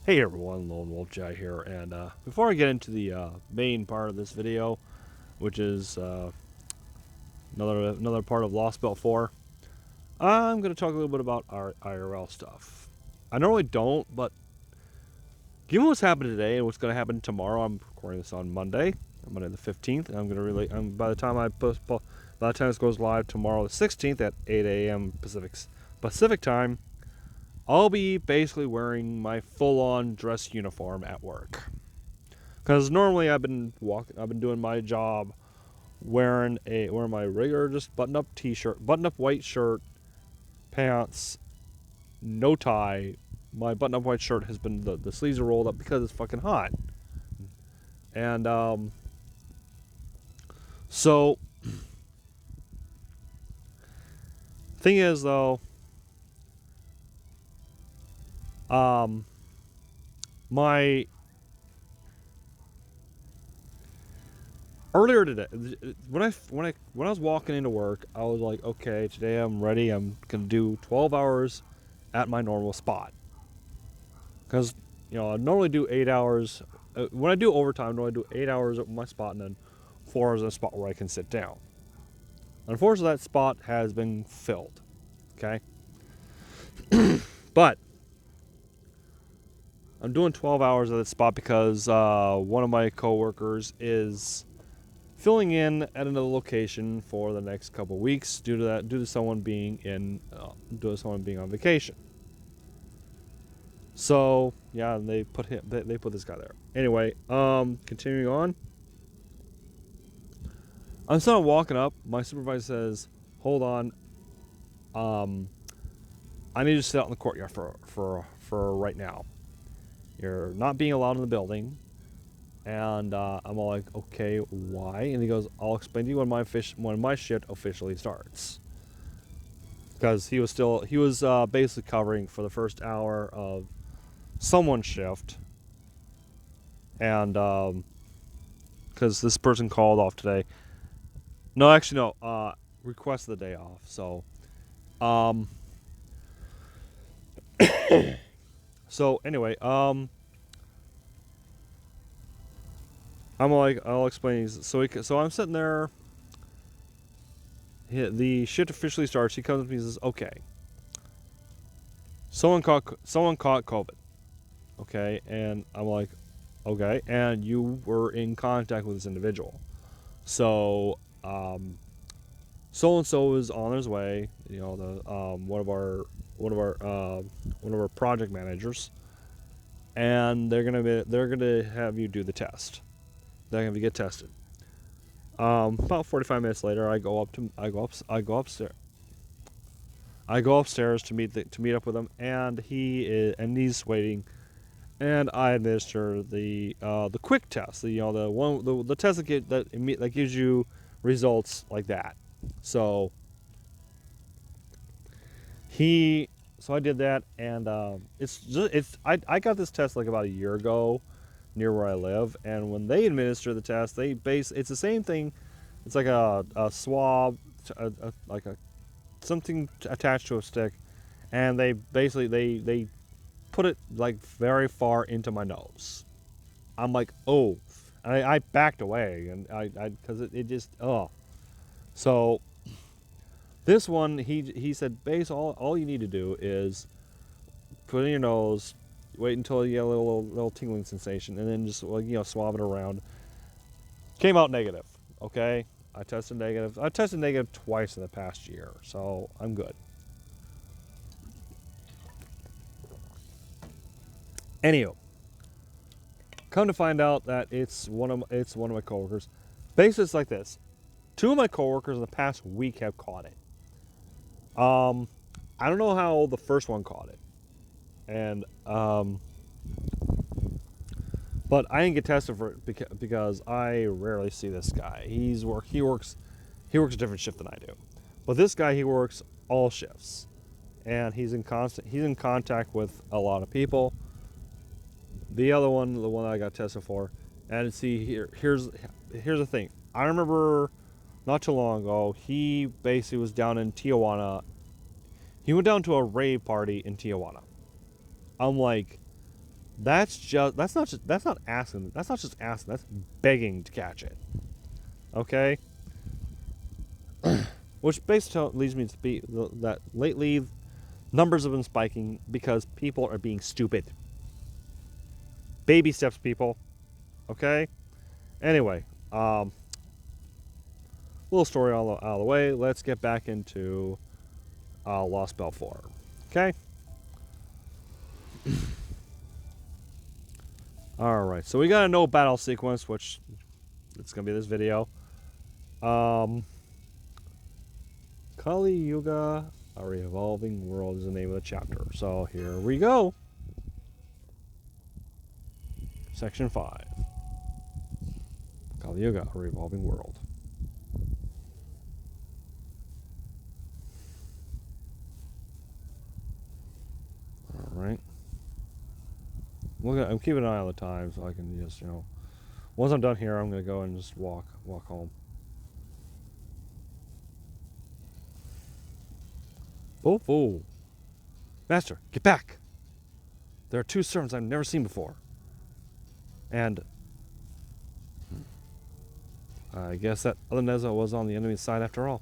Hey everyone, Lone Wolf Jai here, and before I get into the main part of this video, which is another part of Lostbelt 4, I'm going to talk a little bit about our IRL stuff. I normally don't, but given what's happened today and what's going to happen tomorrow, I'm recording this on Monday the 15th, and I'm going to really, by the time this goes live tomorrow, the 16th at 8 a.m. Pacific time, I'll be basically wearing my full-on dress uniform at work. Because normally I've been doing my job wearing my regular just button-up t-shirt, button-up white shirt, pants, no tie. My button-up white shirt has been the sleeves are rolled up because it's fucking hot. And so thing is though, my earlier today, when I was walking into work, I was like, okay, today I'm ready. I'm gonna do 12 hours at my normal spot. Because I normally do 8 hours. When I do overtime, I normally do 8 hours at my spot and then 4 hours at a spot where I can sit down. Unfortunately, that spot has been filled. Okay, but I'm doing 12 hours at that spot because one of my coworkers is filling in at another location for the next couple of weeks due to someone being on vacation. So yeah, they put this guy there. Anyway, continuing on. I'm still walking up. My supervisor says, "Hold on, I need to sit out in the courtyard for right now. You're not being allowed in the building." And I'm all like, "Okay, why?" And he goes, "I'll explain to you when my shift officially starts." Because he was basically covering for the first hour of someone's shift, and because this person called off today. No, actually, no. Requested the day off. So, so anyway, I'm like, I'll explain. So I'm sitting there. The shift officially starts. He comes to me and says, "Okay, someone caught COVID." Okay, and I'm like, "Okay," and you were in contact with this individual. So, so and so is on his way. One of our project managers, and they're gonna have you do the test. They're gonna get tested. About 45 minutes later, I go upstairs. I go upstairs to meet up with him, and he's waiting, and I administer the quick test. The test that gives you results like that. So I did that, and I got this test like about a year ago, near where I live, and when they administer the test, it's the same thing. It's like a swab, like something attached to a stick, and they basically they put it like very far into my nose. I'm like, oh, and I backed away, and I because it just So this one, he said, base all you need to do is put it in your nose, wait until you get a little tingling sensation, and then just swab it around. Came out negative. Okay, I tested negative. I tested negative twice in the past year, so I'm good. Anywho, come to find out that it's one of my coworkers. Basically, it's like this: 2 of my coworkers in the past week have caught it. I don't know how the first one caught it, and but I didn't get tested for it because I rarely see this guy. He works a different shift than I do, but this guy, he works all shifts, and he's in contact with a lot of people. The other one, the one that I got tested for, and here's the thing. I remember not too long ago, he basically was down in That's not asking. That's not just asking. That's begging to catch it. Okay. Which basically leads me to be that lately numbers have been spiking because people are being stupid. Baby steps, people. Okay. Anyway, little story out of the way. Let's get back into Lostbelt 4. Okay. All right. So we got a no battle sequence, which it's gonna be this video. Kali Yuga, a revolving world is the name of the chapter. So here we go. Section 5. Kali Yuga, a revolving world. All right. I'm keeping an eye on the time so I can just, once I'm done here, I'm gonna go and just walk home. Oh, Master, get back! There are 2 servants I've never seen before. And I guess that other Neza was on the enemy's side after all.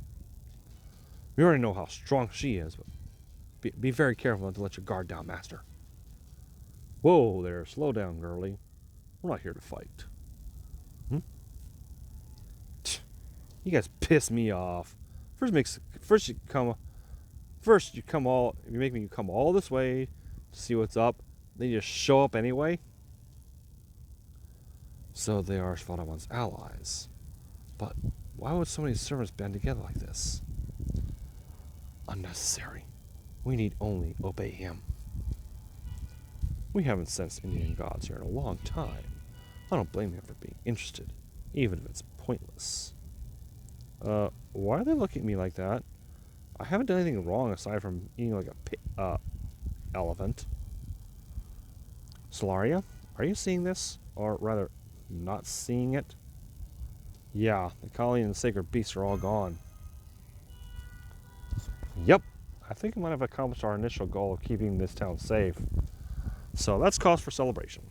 We already know how strong she is, but be very careful not to let your guard down, Master. Whoa there, slow down, girlie. We're not here to fight. You guys piss me off. You make me come all this way to see what's up. Then you just show up anyway. So they are Svadaman's allies. But why would so many servants band together like this? Unnecessary. We need only obey him. We haven't sensed Indian gods here in a long time. I don't blame him for being interested, even if it's pointless. Why are they looking at me like that? I haven't done anything wrong aside from eating like a elephant. Solaria, are you seeing this? Or rather, not seeing it? Yeah, the Kali and the sacred beasts are all gone. Yep, I think we might have accomplished our initial goal of keeping this town safe. So that's cause for celebration.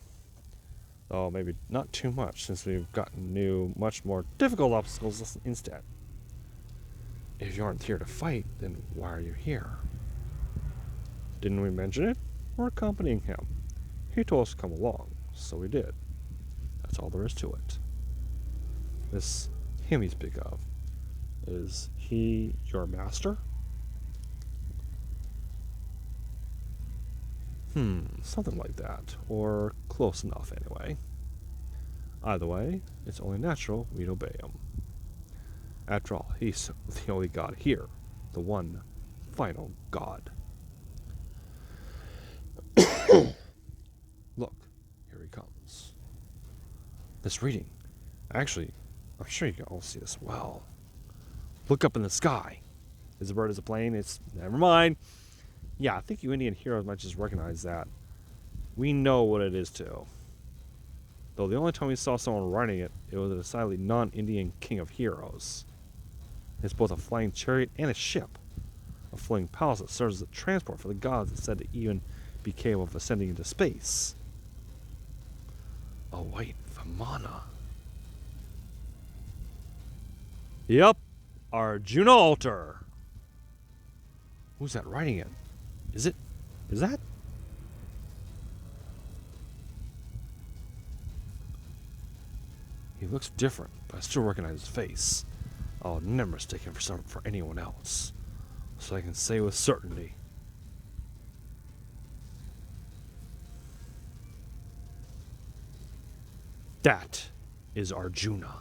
Though maybe not too much, since we've gotten new, much more difficult obstacles instead. If you aren't here to fight, then why are you here? Didn't we mention it? We're accompanying him. He told us to come along, so we did. That's all there is to it. This him you speak of, is he your master? Something like that, or close enough anyway. Either way, it's only natural we'd obey him. After all, he's the only god here, the one final god. Look, here he comes. This reading, actually, I'm sure you can all see this well. Look up in the sky. Is a bird, is a plane? It's never mind. Yeah, I think you Indian heroes might just recognize that. We know what it is too. Though the only time we saw someone riding it, it was a decidedly non-Indian king of heroes. It's both a flying chariot and a ship. A floating palace that serves as a transport for the gods that's said to even be capable of ascending into space. A white Vimana. Yep, Arjuna Alter. Who's that riding it? Is that? He looks different, but I still recognize his face. I'll never mistake him for anyone else. So I can say with certainty. That is Arjuna.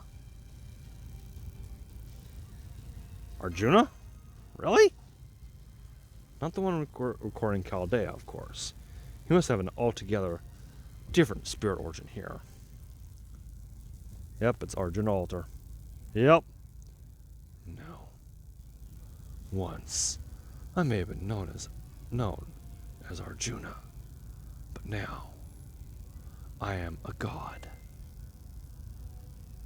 Arjuna? Really? Not the one recording Chaldea, of course. He must have an altogether different spirit origin here. Yep, it's Arjuna Alter. Yep. No. Once, I may have been known as Arjuna, but now, I am a god.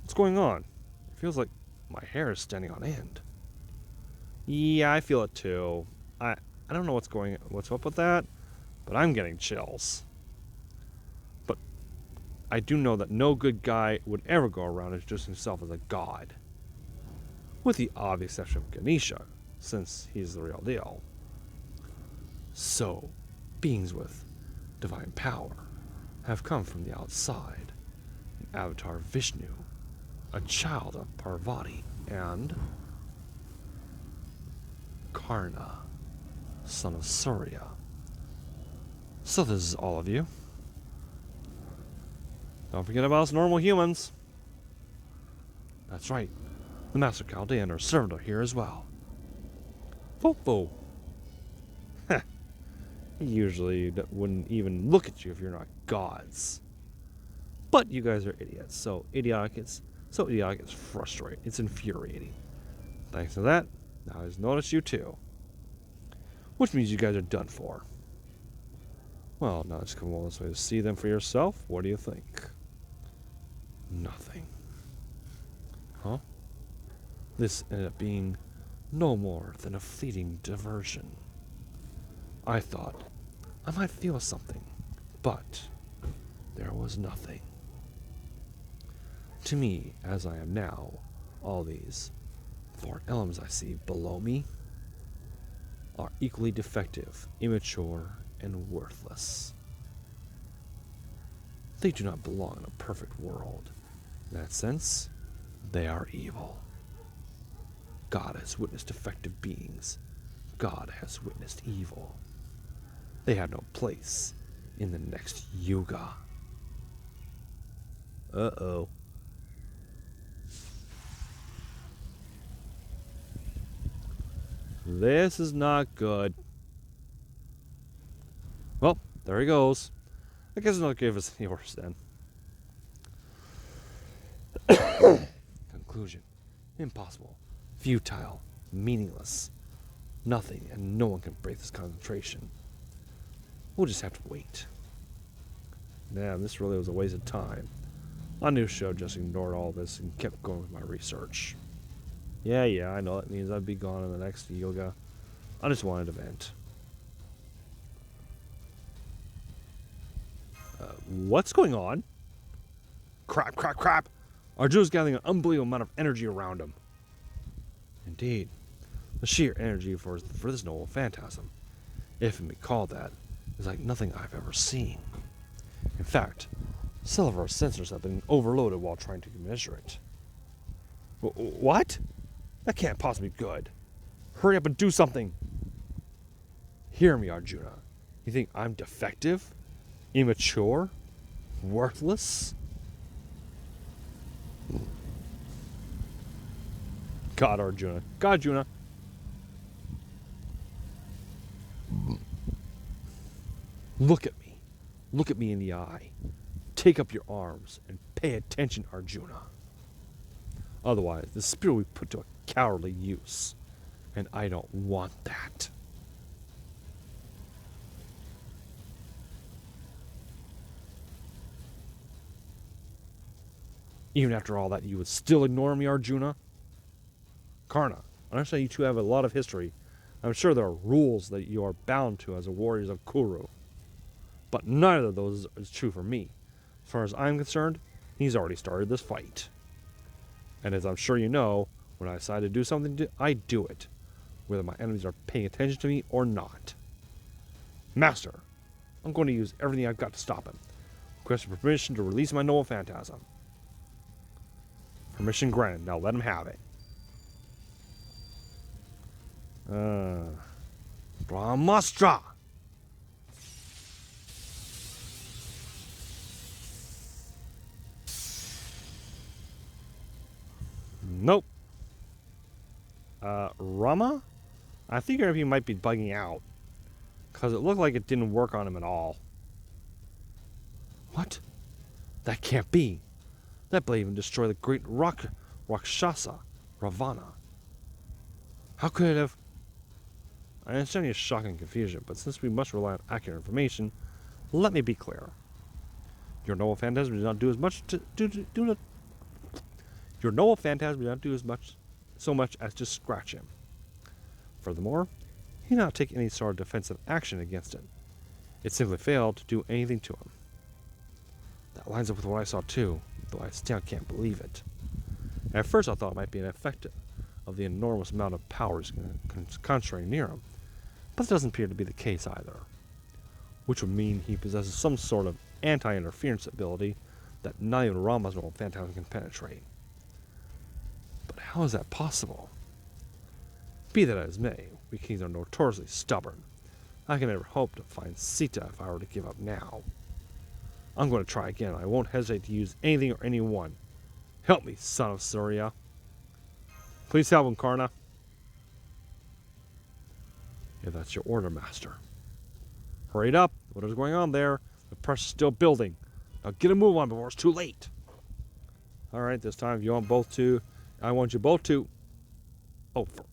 What's going on? It feels like my hair is standing on end. Yeah, I feel it too. I don't know what's up with that, but I'm getting chills. I do know that no good guy would ever go around introducing himself as a god. With the obvious exception of Ganesha, since he's the real deal. So, beings with divine power have come from the outside. An avatar Vishnu, a child of Parvati, and Karna, son of Surya. So this is all of you. Don't forget about us normal humans. That's right. The Master Chaldean and our servant are here as well. Fofo. He usually wouldn't even look at you if you're not gods. But you guys are idiots, so idiotic it's frustrating. It's infuriating. Thanks to that, now he's noticed you too. Which means you guys are done for. Well, now just come all this way to see them for yourself. What do you think? Nothing. Huh? This ended up being no more than a fleeting diversion. I thought I might feel something, but there was nothing. To me, as I am now, all these four elements I see below me are equally defective, immature, and worthless. They do not belong in a perfect world. In that sense, they are evil. God has witnessed defective beings. God has witnessed evil. They have no place in the next yuga. Uh-oh. This is not good. Well, there he goes. I guess not give us any worse then. Conclusion. Impossible. Futile. Meaningless. Nothing and no one can break this concentration. We'll just have to wait. Damn, this really was a waste of time. I knew show just ignored all this and kept going with my research. Yeah, I know that means I'd be gone in the next yoga. I just wanted to vent. What's going on? Crap. Arjuna's gathering an unbelievable amount of energy around him. Indeed. The sheer energy for this noble phantasm, if it may be called that, is like nothing I've ever seen. In fact, some of our sensors have been overloaded while trying to measure it. What? That can't possibly be good. Hurry up and do something. Hear me, Arjuna. You think I'm defective? Immature? Worthless? God, Arjuna. Look at me. Look at me in the eye. Take up your arms and pay attention, Arjuna. Otherwise, the spirit will be put to a cowardly use, and I don't want that. Even after all that, you would still ignore me, Arjuna? Karna, I understand you two have a lot of history. I'm sure there are rules that you are bound to as a warriors of Kuru. But neither of those is true for me. As far as I'm concerned, he's already started this fight. And as I'm sure you know, when I decide to do something, I do it, whether my enemies are paying attention to me or not. Master, I'm going to use everything I've got to stop him. Request permission to release my noble phantasm. Permission granted. Now let him have it. Brahmastra! Nope. Rama? I think he might be bugging out. Because it looked like it didn't work on him at all. What? That can't be. That blade even destroyed the great Rakshasa, Ravana. How could it have... I understand your shock and confusion, but since we must rely on accurate information, let me be clear. Your noble phantasm does not do as much Your noble phantasm did not do so much as just scratch him. Furthermore, he did not take any sort of defensive action against it. It simply failed to do anything to him. That lines up with what I saw too, though I still can't believe it. At first I thought it might be an effect of the enormous amount of powers concentrating near him, but it doesn't appear to be the case either, which would mean he possesses some sort of anti-interference ability that not even Rama's normal phantasm can penetrate. But how is that possible? Be that as may, we kings are notoriously stubborn. I can never hope to find Sita if I were to give up now. I'm going to try again. I won't hesitate to use anything or anyone. Help me, son of Surya. Please help him, Karna. If that's your order, master. Hurry it up. What is going on there? The pressure's still building. Now get a move on before it's too late. Alright, this time if you want both to, I want you both to... Oh, can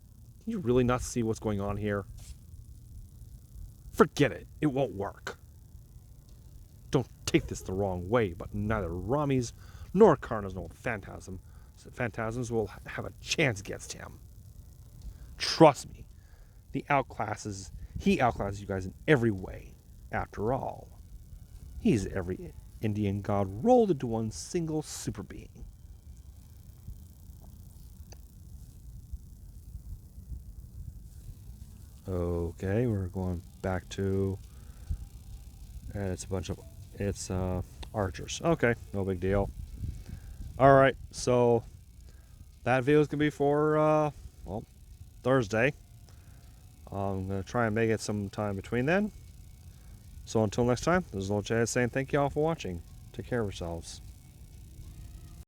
you really not see what's going on here? Forget it. It won't work. Don't take this the wrong way, but neither Rami's nor Karna's no phantasms will have a chance against him. Trust me. He outclasses you guys in every way. After all, he's every Indian god rolled into one single super being. Okay, we're going back to, and it's archers. Okay, no big deal. Alright, so that video is going to be for, Thursday. I'm going to try and make it some time between then. So until next time, this is Old Chad saying thank you all for watching. Take care of yourselves.